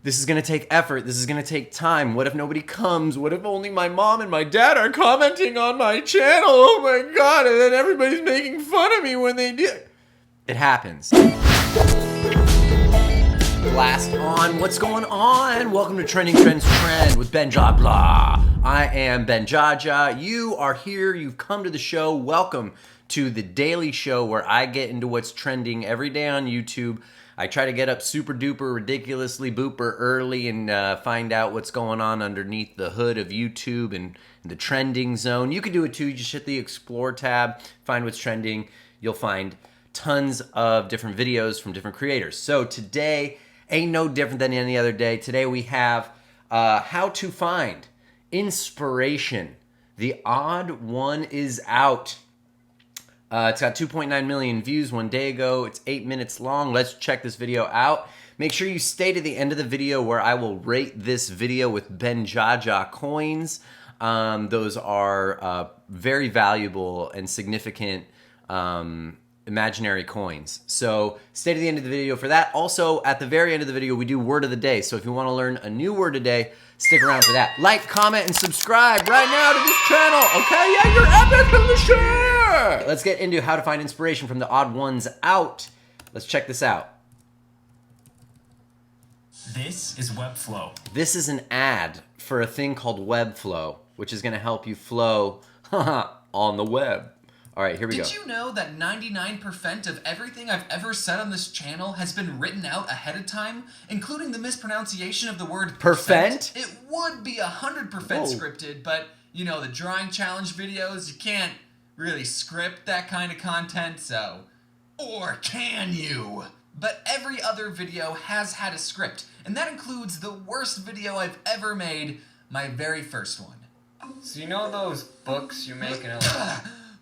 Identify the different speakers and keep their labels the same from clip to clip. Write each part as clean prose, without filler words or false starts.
Speaker 1: this is going to take effort. This is going to take time. What if nobody comes? What if only my mom and my dad are commenting on my channel? Oh my God. And then everybody's making fun of me when they do. It happens. Blast on. What's going on? Welcome to Trending Trends Trend with Benjaja. Blah. I am Benjaja. You are here. You've come to the show. Welcome to the daily show where I get into what's trending every day on YouTube. I try to get up super duper ridiculously booper early and find out what's going on underneath the hood of YouTube and the trending zone. You can do it too. You just hit the Explore tab, find what's trending. You'll find tons of different videos from different creators. So today ain't no different than any other day. Today we have how to find inspiration. The odd one is out. It's got 2.9 million views one day ago. It's 8 minutes long. Let's check this video out. Make sure you stay to the end of the video where I will rate this video with Benjaja coins. Those are very valuable and significant imaginary coins. So stay to the end of the video for that. Also, at the very end of the video, we do word of the day. So if you want to learn a new word today, stick around for that. Like, comment, and subscribe right now to this channel. Okay, yeah, you're epic in the share. Let's get into how to find inspiration from the odd ones out. Let's check this out.
Speaker 2: This is Webflow.
Speaker 1: This is an ad for a thing called Webflow, which is going to help you flow on the web. All right, here we go.
Speaker 3: Did you know that 99% of everything I've ever said on this channel has been written out ahead of time, including the mispronunciation of the word
Speaker 1: percent?
Speaker 3: It would be 100% scripted, but, you know, the drawing challenge videos, you can't really script that kind of content, so... Or can you? But every other video has had a script, and that includes the worst video I've ever made, my very first one.
Speaker 4: So you know those books you make in a...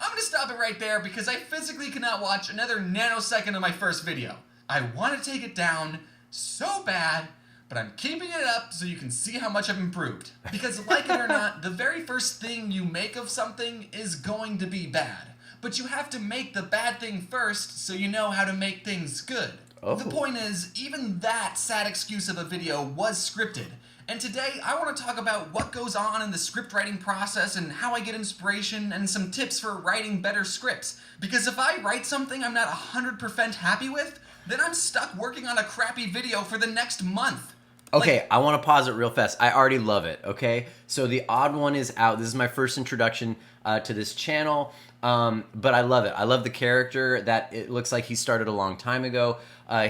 Speaker 3: I'm gonna stop it right there because I physically cannot watch another nanosecond of my first video. I want to take it down so bad, but I'm keeping it up so you can see how much I've improved. Because like it or not, the very first thing you make of something is going to be bad. But you have to make the bad thing first so you know how to make things good.
Speaker 1: Oh.
Speaker 3: The point is, even that sad excuse of a video was scripted. And today, I want to talk about what goes on in the script writing process and how I get inspiration and some tips for writing better scripts. Because if I write something I'm not 100% happy with, then I'm stuck working on a crappy video for the next month.
Speaker 1: Okay, I want to pause it real fast. I already love it, okay? So the odd one is out. This is my first introduction to this channel, but I love it. I love the character that it looks like he started a long time ago.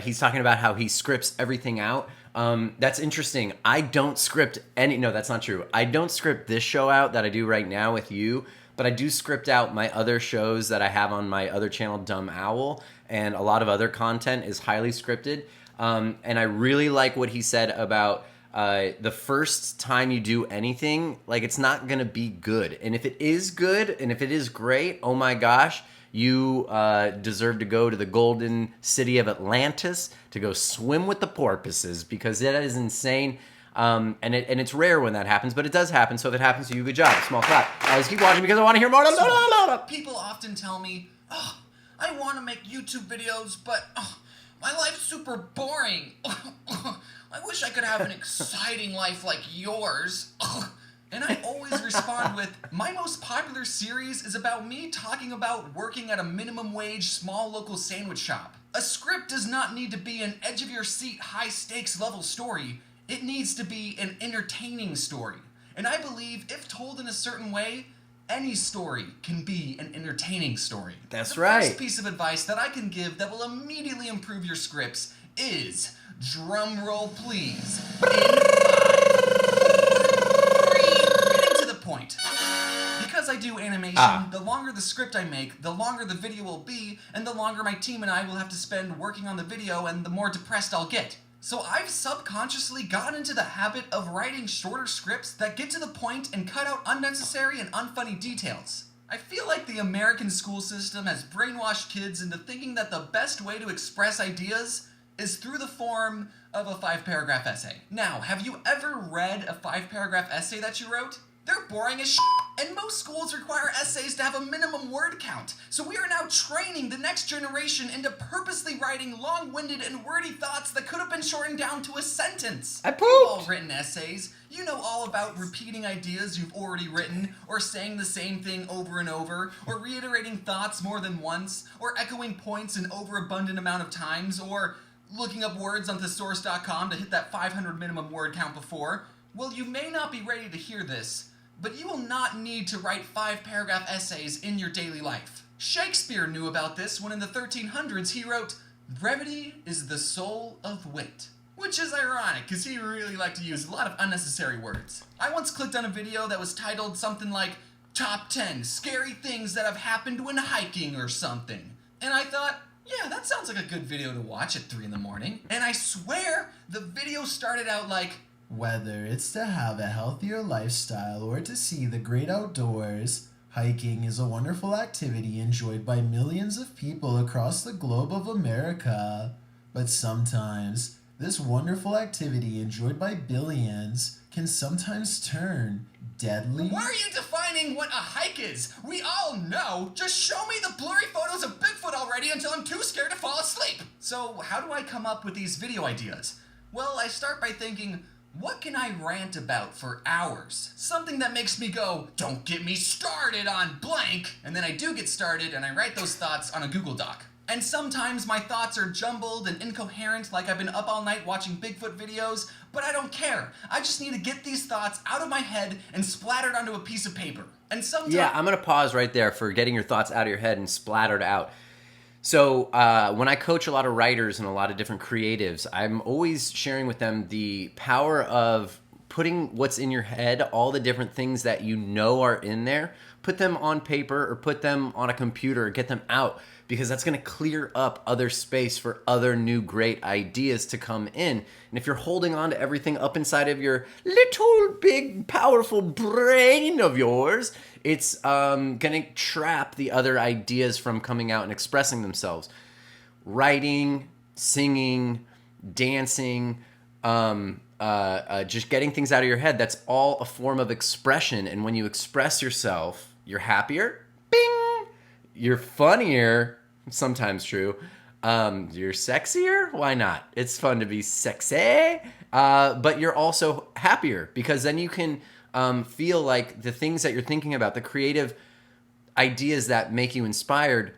Speaker 1: He's talking about how he scripts everything out. That's interesting. I don't script any, no, that's not true. I don't script this show out that I do right now with you, but I do script out my other shows that I have on my other channel, Dumb Owl, and a lot of other content is highly scripted. And I really like what he said about the first time you do anything, like it's not gonna be good. And if it is good, and if it is great, oh my gosh, you deserve to go to the golden city of Atlantis to go swim with the porpoises, because that is insane. And it's rare when that happens, but it does happen. So if it happens to you, good job. Small clap. Let's keep watching because I want to hear more.
Speaker 3: People often tell me, oh, I want to make YouTube videos, but my life's super boring. I wish I could have an exciting life like yours. And I always respond with, my most popular series is about me talking about working at a minimum wage small local sandwich shop. A script does not need to be an edge-of-your-seat, high-stakes level story. It needs to be an entertaining story. And I believe, if told in a certain way, any story can be an entertaining story.
Speaker 1: That's
Speaker 3: the
Speaker 1: right.
Speaker 3: first piece of advice that I can give that will immediately improve your scripts is, drum roll please, in 5, 4, 3, getting to the point. Because I do animation, the longer the script I make, the longer the video will be, and the longer my team and I will have to spend working on the video, and the more depressed I'll get. So I've subconsciously gotten into the habit of writing shorter scripts that get to the point and cut out unnecessary and unfunny details. I feel like the American school system has brainwashed kids into thinking that the best way to express ideas is through the form of a 5-paragraph essay. Now, have you ever read a 5-paragraph essay that you wrote? They're boring as shit, And most schools require essays to have a minimum word count. So we are now training the next generation into purposely writing long-winded and wordy thoughts that could have been shortened down to a sentence.
Speaker 1: I pooped.
Speaker 3: You've all written essays. You know all about repeating ideas you've already written, or saying the same thing over and over, or reiterating thoughts more than once, or echoing points an overabundant amount of times, or looking up words on thesaurus.com to hit that 500 minimum word count before. Well, you may not be ready to hear this, but you will not need to write 5-paragraph essays in your daily life. Shakespeare knew about this when in the 1300s he wrote, "Brevity is the soul of wit." Which is ironic, because he really liked to use a lot of unnecessary words. I once clicked on a video that was titled something like, "Top 10 Scary Things That Have Happened When Hiking" or something. And I thought, yeah, that sounds like a good video to watch at 3 in the morning. And I swear, the video started out like,
Speaker 5: Whether it's to have a healthier lifestyle or to see the great outdoors, hiking is a wonderful activity enjoyed by millions of people across the globe of America. But sometimes, this wonderful activity enjoyed by billions can sometimes turn deadly.
Speaker 3: Why are you defining what a hike is? We all know. Just show me the blurry photos of Bigfoot already until I'm too scared to fall asleep. So how do I come up with these video ideas? Well, I start by thinking, what can I rant about for hours? Something that makes me go, don't get me started on blank. And then I do get started and I write those thoughts on a Google Doc. And sometimes my thoughts are jumbled and incoherent, like I've been up all night watching Bigfoot videos, but I don't care. I just need to get these thoughts out of my head and splattered onto a piece of paper. And sometimes...
Speaker 1: Yeah, I'm going to pause right there for getting your thoughts out of your head and splattered out. So when I coach a lot of writers and a lot of different creatives, I'm always sharing with them the power of putting what's in your head, all the different things that you know are in there, put them on paper or put them on a computer or get them out, because that's going to clear up other space for other new great ideas to come in. And if you're holding on to everything up inside of your little big powerful brain of yours, it's going to trap the other ideas from coming out and expressing themselves. Writing, singing, dancing, just getting things out of your head, that's all a form of expression. And when you express yourself, you're happier, bing, you're funnier, sometimes true, you're sexier, why not? It's fun to be sexy, but you're also happier, because then you can feel like the things that you're thinking about, the creative ideas that make you inspired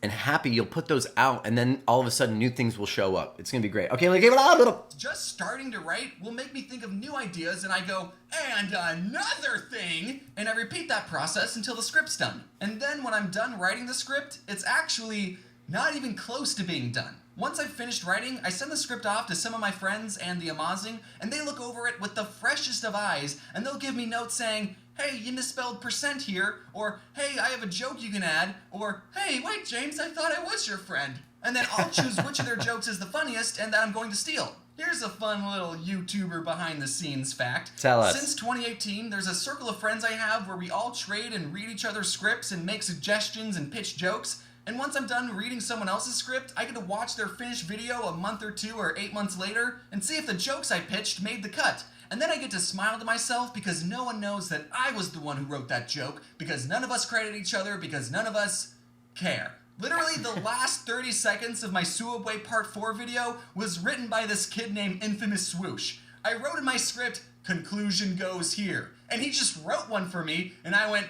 Speaker 1: and happy, you'll put those out, and then all of a sudden new things will show up. It's gonna be great. Okay, give it a little.
Speaker 3: Just starting to write will make me think of new ideas, and I go, and another thing, and I repeat that process until the script's done. And then when I'm done writing the script, it's actually not even close to being done. Once I've finished writing, I send the script off to some of my friends and the amazing, and they look over it with the freshest of eyes, and they'll give me notes saying, "Hey, you misspelled percent here," or "Hey, I have a joke you can add," or "Hey, wait, James, I thought I was your friend." And then I'll choose which of their jokes is the funniest and that I'm going to steal. Here's a fun little YouTuber behind-the-scenes fact.
Speaker 1: Tell us.
Speaker 3: Since 2018, there's a circle of friends I have where we all trade and read each other's scripts and make suggestions and pitch jokes. And once I'm done reading someone else's script, I get to watch their finished video a month or 2 or 8 months later and see if the jokes I pitched made the cut. And then I get to smile to myself because no one knows that I was the one who wrote that joke, because none of us credit each other, because none of us care. Literally, the last 30 seconds of my Suabway Part 4 video was written by this kid named Infamous Swoosh. I wrote in my script, "Conclusion goes here," and he just wrote one for me, and I went,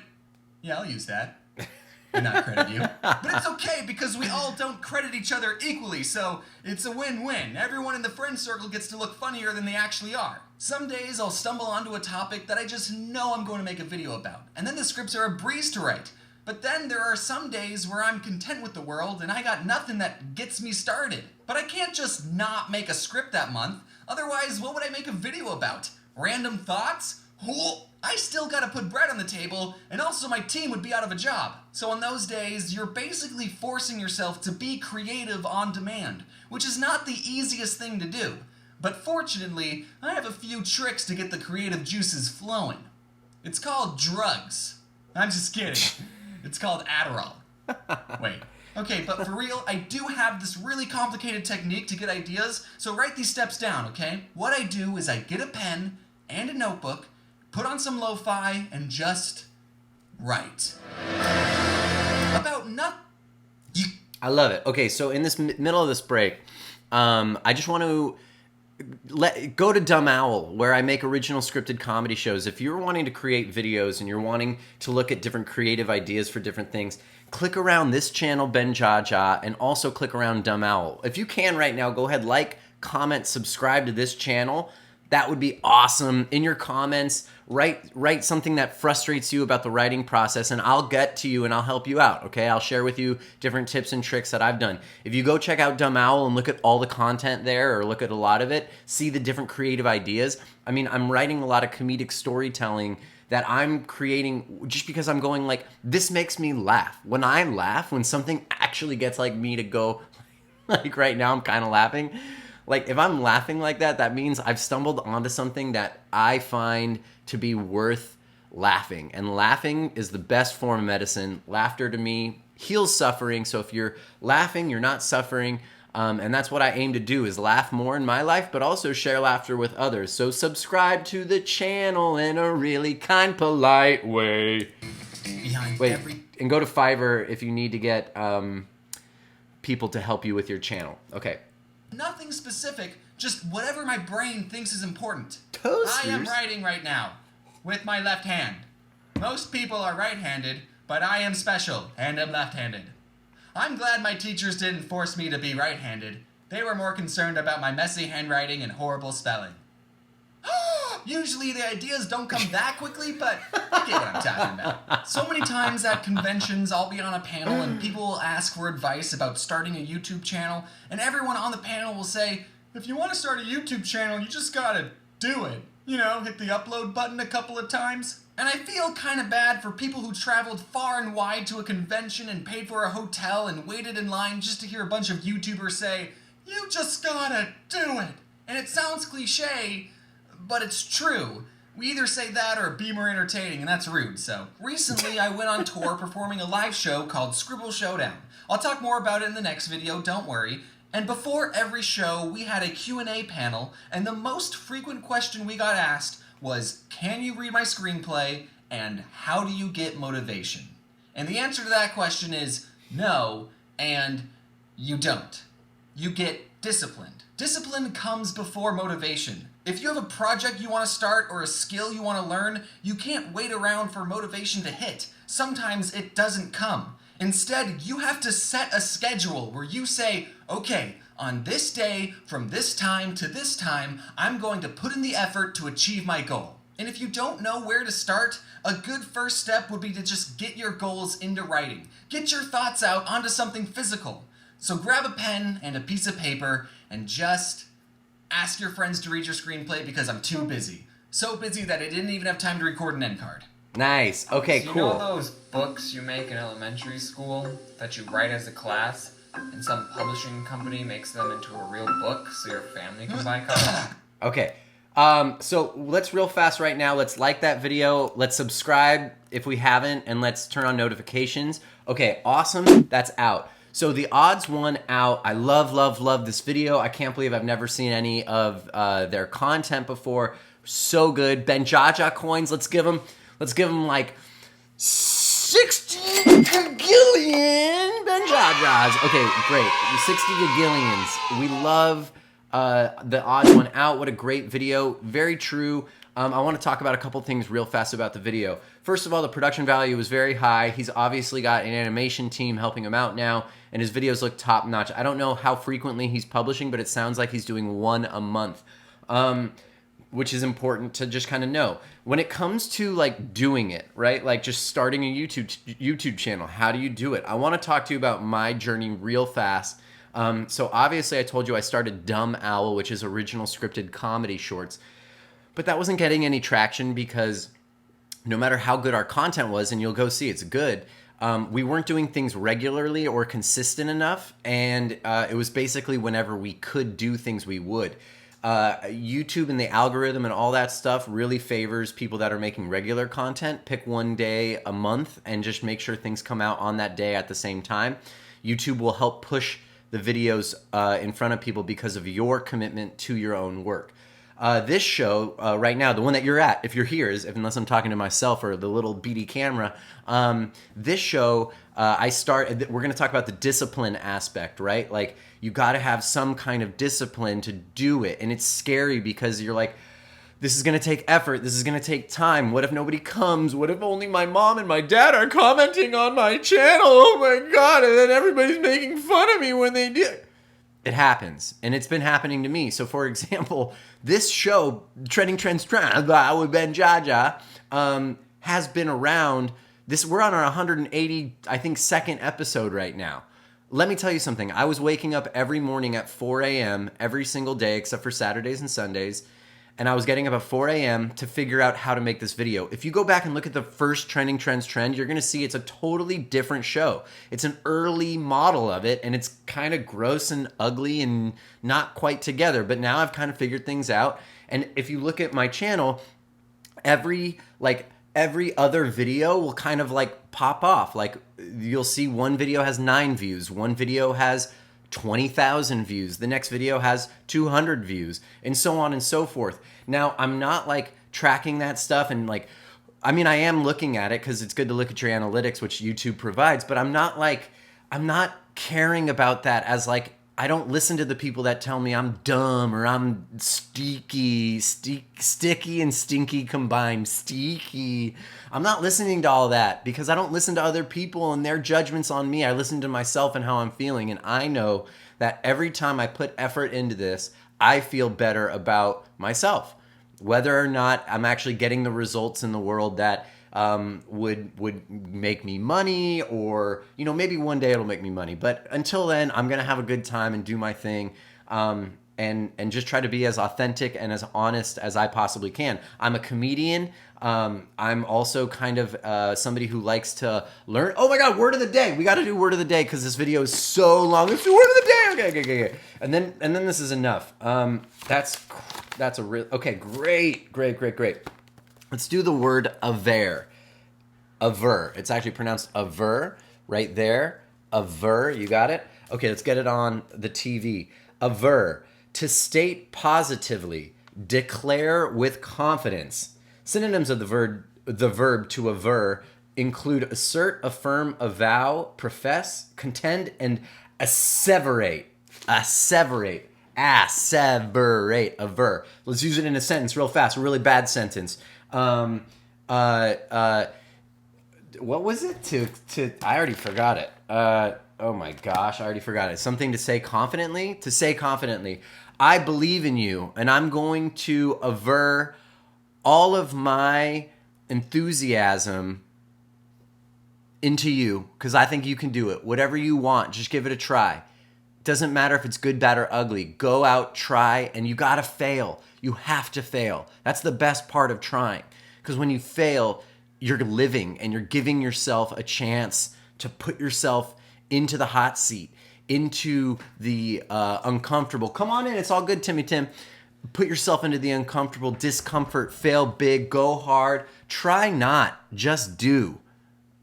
Speaker 3: "Yeah, I'll use that." And not credit you. But it's okay, because we all don't credit each other equally, so it's a win-win. Everyone in the friend circle gets to look funnier than they actually are. Some days I'll stumble onto a topic that I just know I'm going to make a video about, and then the scripts are a breeze to write. But then there are some days where I'm content with the world and I got nothing that gets me started. But I can't just not make a script that month, otherwise what would I make a video about? Random thoughts? I still gotta put bread on the table, and also my team would be out of a job. So on those days, you're basically forcing yourself to be creative on demand, which is not the easiest thing to do. But fortunately, I have a few tricks to get the creative juices flowing. It's called drugs. I'm just kidding. It's called Adderall. Wait. Okay, but for real, I do have this really complicated technique to get ideas, so write these steps down, okay? What I do is I get a pen and a notebook, put on some lo-fi, and just Right. About nothing.
Speaker 1: I love it. Okay, so in this middle of this break, I just want to go to Dumb Owl, where I make original scripted comedy shows. If you're wanting to create videos and you're wanting to look at different creative ideas for different things, click around this channel, Benjaja, and also click around Dumb Owl. If you can right now, go ahead, like, comment, subscribe to this channel. That would be awesome. In your comments, write something that frustrates you about the writing process, and I'll get to you and I'll help you out, okay? I'll share with you different tips and tricks that I've done. If you go check out Dumb Owl and look at all the content there, or look at a lot of it, see the different creative ideas. I mean, I'm writing a lot of comedic storytelling that I'm creating just because I'm going like, this makes me laugh. When I laugh, when something actually gets like me to go, like right now I'm kind of laughing. Like, if I'm laughing like that, that means I've stumbled onto something that I find to be worth laughing. And laughing is the best form of medicine. Laughter to me heals suffering. So if you're laughing, you're not suffering. And that's what I aim to do, is laugh more in my life, but also share laughter with others. So subscribe to the channel in a really kind, polite way. And go to Fiverr if you need to get people to help you with your channel. Okay.
Speaker 3: Nothing specific, just whatever my brain thinks is important.
Speaker 1: Toasters.
Speaker 3: I am writing right now with my left hand. Most people are right-handed, but I am special and am left-handed. I'm glad my teachers didn't force me to be right-handed. They were more concerned about my messy handwriting and horrible spelling. Usually the ideas don't come that quickly, but you get what I'm talking about. So many times at conventions, I'll be on a panel and people will ask for advice about starting a YouTube channel, and everyone on the panel will say, if you want to start a YouTube channel, you just gotta do it. You know, hit the upload button a couple of times. And I feel kind of bad for people who traveled far and wide to a convention and paid for a hotel and waited in line just to hear a bunch of YouTubers say, you just gotta do it. And it sounds cliche, but it's true. We either say that or be more entertaining, and that's rude, so. Recently, I went on tour performing a live show called Scribble Showdown. I'll talk more about it in the next video, don't worry. And before every show, we had a Q&A panel, and the most frequent question we got asked was, can you read my screenplay, and how do you get motivation? And the answer to that question is no, and you don't. You get disciplined. Discipline comes before motivation. If you have a project you want to start or a skill you want to learn, you can't wait around for motivation to hit. Sometimes it doesn't come. Instead, you have to set a schedule where you say, okay, on this day, from this time to this time, I'm going to put in the effort to achieve my goal. And if you don't know where to start, a good first step would be to just get your goals into writing. Get your thoughts out onto something physical. So grab a pen and a piece of paper and just ask your friends to read your screenplay because I'm too busy. So busy that I didn't even have time to record an end card.
Speaker 1: Nice. Okay,
Speaker 4: So
Speaker 1: cool.
Speaker 4: you know those books you make in elementary school that you write as a class, and some publishing company makes them into a real book so your family can buy copies?
Speaker 1: Okay. So let's real fast right now. Let's like that video. Let's subscribe if we haven't, and let's turn on notifications. Okay, awesome. That's out. So the odds one out. I love this video. I can't believe I've never seen any of their content before. So good. Benjaja coins. Let's give them like 60 gagillion Benjajas. Okay, great. 60 gagillions. We love the odds one out. What a great video. Very true. I want to talk about a couple things real fast about the video. First of all, the production value was very high. He's obviously got an animation team helping him out now, and his videos look top notch. I don't know how frequently he's publishing, but it sounds like he's doing one a month, which is important to just kind of know. When it comes to like doing it, right? Like just starting a YouTube channel, how do you do it? I want to talk to you about my journey real fast. So obviously I told you I started Dumb Owl, which is original scripted comedy shorts. But that wasn't getting any traction because no matter how good our content was, and you'll go see it's good, we weren't doing things regularly or consistent enough, and it was basically whenever we could do things we would. YouTube and the algorithm and all that stuff really favors people that are making regular content. Pick one day a month and just make sure things come out on that day at the same time. YouTube will help push the videos in front of people because of your commitment to your own work. This show right now, the one that you're at, if you're here, unless I'm talking to myself or the little beady camera, this show, we're going to talk about the discipline aspect, right? Like, you got to have some kind of discipline to do it. And it's scary because you're like, this is going to take effort. This is going to take time. What if nobody comes? What if only my mom and my dad are commenting on my channel? Oh my God. And then everybody's making fun of me when they do. It happens. And it's been happening to me. So for example, this show, Trending Trends Trend with Benjaja, has been around. We're on our 180, I think, second episode right now. Let me tell you something. I was waking up every morning at 4 a.m. every single day except for Saturdays and Sundays. And I was getting up at 4 a.m. to figure out how to make this video. If you go back and look at the first Trending Trends Trend, you're going to see it's a totally different show. It's an early model of it, and it's kind of gross and ugly and not quite together. But now I've kind of figured things out. And if you look at my channel, every other video will kind of like pop off. Like, you'll see one video has 9 views, one video has 20,000 views, the next video has 200 views, and so on and so forth. Now, I'm not like tracking that stuff, and like, I mean, I am looking at it because it's good to look at your analytics, which YouTube provides, but I'm not caring about that as like, I don't listen to the people that tell me I'm dumb or I'm sticky and stinky combined. Sticky. I'm not listening to all that because I don't listen to other people and their judgments on me. I listen to myself and how I'm feeling. And I know that every time I put effort into this, I feel better about myself. Whether or not I'm actually getting the results in the world that would make me money, or maybe one day it'll make me money, but until then I'm gonna have a good time and do my thing, and just try to be as authentic and as honest as I possibly can. I'm a comedian. I'm also kind of somebody who likes to learn. Oh my God, word of the day. We got to do word of the day because this video is so long. Let's do word of the day. Okay. And then this is enough. That's a real, okay, great. Let's do the word aver. Aver. It's actually pronounced aver right there. Aver. You got it? Okay, let's get it on the TV. Aver. To state positively. Declare with confidence. Synonyms of the verb to aver include assert, affirm, avow, profess, contend, and asseverate. Asseverate. Asseverate. Aver. Let's use it in a sentence real fast. A really bad sentence. What was it? I already forgot it. Oh my gosh, I already forgot it. Something to say confidently? To say confidently, I believe in you, and I'm going to aver all of my enthusiasm into you, because I think you can do it. Whatever you want, just give it a try. Doesn't matter if it's good, bad, or ugly. Go out, try, and you gotta fail. You have to fail. That's the best part of trying. Because when you fail, you're living and you're giving yourself a chance to put yourself into the hot seat, into the uncomfortable. Come on in, it's all good, Timmy Tim. Put yourself into the uncomfortable, discomfort, fail big, go hard. Try not, just do.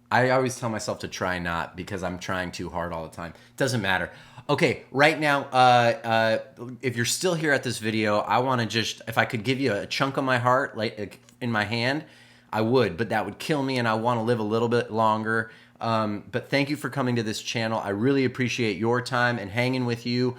Speaker 1: I always tell myself to try not because I'm trying too hard all the time. Doesn't matter. Okay, right now, if you're still here at this video, I want to just, if I could give you a chunk of my heart, like in my hand, I would, but that would kill me, and I want to live a little bit longer. But thank you for coming to this channel. I really appreciate your time and hanging with you.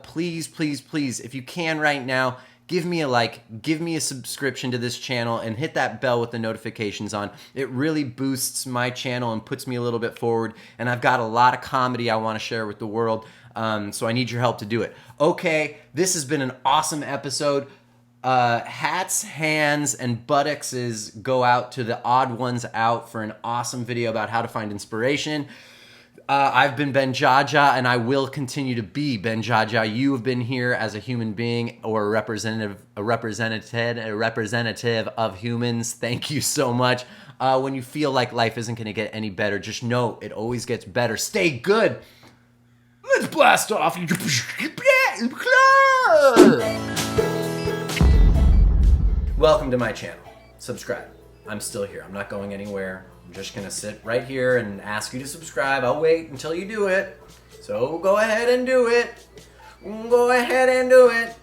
Speaker 1: Please, if you can right now, give me a like, give me a subscription to this channel, and hit that bell with the notifications on. It really boosts my channel and puts me a little bit forward, and I've got a lot of comedy I want to share with the world, so I need your help to do it. Okay, this has been an awesome episode. Hats, hands, and buttocks go out to the odd ones out for an awesome video about how to find inspiration. I've been Benjaja, and I will continue to be Benjaja. You have been here as a human being or a representative of humans. Thank you so much. When you feel like life isn't going to get any better, just know it always gets better. Stay good. Let's blast off. Welcome to my channel. Subscribe. I'm still here. I'm not going anywhere. I'm just going to sit right here and ask you to subscribe. I'll wait until you do it. So go ahead and do it. Go ahead and do it.